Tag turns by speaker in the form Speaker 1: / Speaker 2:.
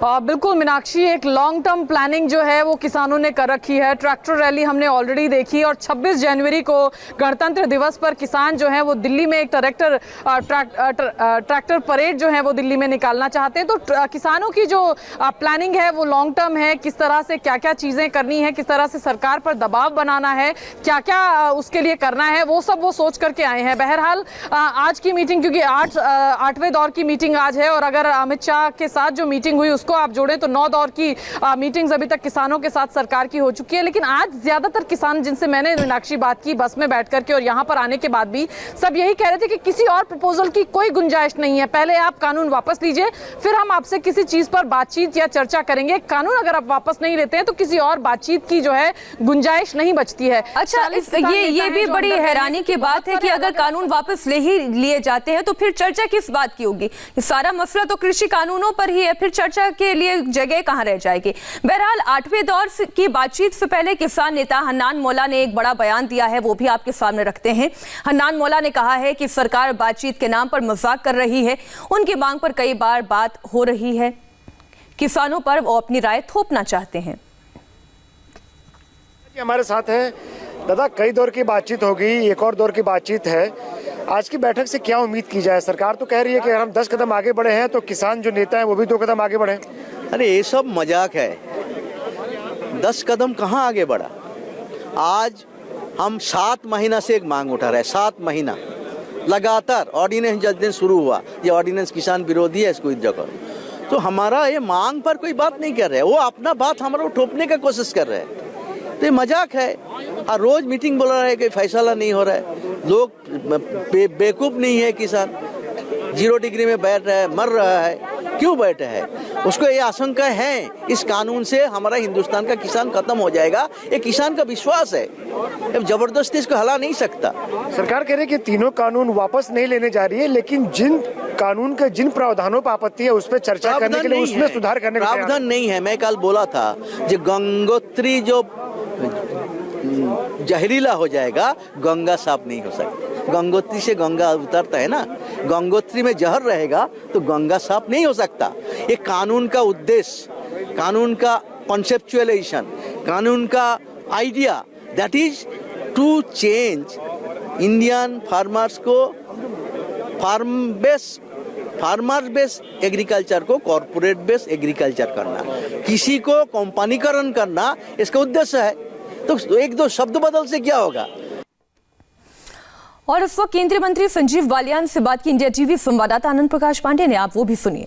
Speaker 1: बिल्कुल मीनाक्षी, एक long term planning जो है वो किसानों ने कर रखी है। ट्रैक्टर रैली हमने ऑलरेडी देखी और 26 जनवरी को गणतंत्र दिवस पर किसान जो है वो दिल्ली में एक ट्रैक्टर परेड जो है वो दिल्ली में निकालना चाहते हैं। तो किसानों की जो प्लानिंग है वो लॉन्ग टर्म है, किस तरह से क्या क्या चीज़ें करनी है, किस तरह से सरकार पर दबाव बनाना है, क्या क्या उसके लिए करना है, वो सब वो सोच करके आए हैं। बहरहाल आज की मीटिंग, क्योंकि 8वें दौर की मीटिंग आज है और अगर अमित शाह के साथ जो मीटिंग हुई उसको आप जोड़ें तो 9 दौर की मीटिंग्स अभी तक किसानों के साथ सरकार की हो चुकी है। लेकिन आज ज्यादातर किसान जिनसे मैंने मीनाक्षी बात की बस में बैठ करके और यहाँ पर आने के बाद भी सब यही कह रहे थे कि किसी और प्रपोजल की कोई गुंजाइश नहीं है। पहले आप कानून वापस लीजिए, फिर हम आपसे किसी चीज पर बातचीत या चर्चा करेंगे। कानून अगर आप वापस नहीं लेते हैं तो किसी और बातचीत की जो है गुंजाइश नहीं बचती है।
Speaker 2: अच्छा, ये भी बड़ी हैरानी की बात है कि अगर कानून वापस ले ही लिए जाते हैं तो फिर चर्चा किस बात की होगी? सारा मसला तो कृषि कानूनों पर ही है, फिर चर्चा के लिए जगह कहां रह जाएगी? बहरहाल 8वें दौर की बातचीत से पहले किसान नेता हन्नान मौला ने एक बड़ा बयान दिया है, वो भी आपके सामने रखते हैं। हन्नान मौला ने कहा है कि सरकार बातचीत के नाम पर मजाक कर रही है, उनकी मांग पर कई बार बात हो रही है, किसानों पर वो अपनी राय थोपना चाहते हैं।
Speaker 3: हमारे साथ हैं दादा, कई दौर की बातचीत होगी, एक और दौर की बातचीत है। आज की बैठक से क्या उम्मीद की जाए? सरकार तो कह रही है कि अगर हम 10 कदम आगे बढ़े हैं तो किसान जो नेता हैं वो भी 2 कदम आगे बढ़े।
Speaker 4: अरे ये सब मजाक है, 10 कदम कहाँ आगे बढ़ा? आज हम 7 महीना से एक मांग उठा रहे हैं, 7 महीना लगातार। ऑर्डिनेंस जिस दिन शुरू हुआ, ये ऑर्डिनेंस किसान विरोधी है, इसको इज्जत करो। तो हमारा ये मांग पर कोई बात नहीं कर रहे, वो अपना बात हमारा ठोपने का कोशिश कर रहे हैं। तो ये मजाक है। और रोज मीटिंग बोल रहा है कि फैसला नहीं हो रहा है। लोग बेवकूफ नहीं है, किसान 0 डिग्री में बैठ रहा है, मर रहा है, क्यों बैठे है? उसको ये आशंका है इस कानून से हमारा हिंदुस्तान का किसान खत्म हो जाएगा। ये किसान का विश्वास है, अब जबरदस्ती इसको हला नहीं सकता।
Speaker 3: सरकार कह रही है कि तीनों कानून वापस नहीं लेने जा रही है, लेकिन जिन कानून के जिन प्रावधानों पर आपत्ति है उस पर चर्चा करने के लिए, उसमें सुधार करने का
Speaker 4: प्रावधान नहीं है। मैं कल बोला था जो गंगोत्री जो जहरीला हो जाएगा, गंगा साफ नहीं हो सकती। गंगोत्री से गंगा उतरता है ना, गंगोत्री में जहर रहेगा तो गंगा साफ नहीं हो सकता। ये कानून का उद्देश्य, कानून का कॉन्सेप्चुअलाइजेशन, कानून का idea, that is to change Indian farmers को फार्मर बेस्ड एग्रीकल्चर को कॉर्पोरेट बेस्ड एग्रीकल्चर करना, किसी को कंपनीकरण करना, इसका उद्देश्य है। तो 1-2 शब्द बदल से क्या होगा?
Speaker 2: और इस वक्त केंद्रीय मंत्री संजीव बालियान से बात की इंडिया टीवी संवाददाता आनंद प्रकाश पांडे ने, आप वो भी सुनिए।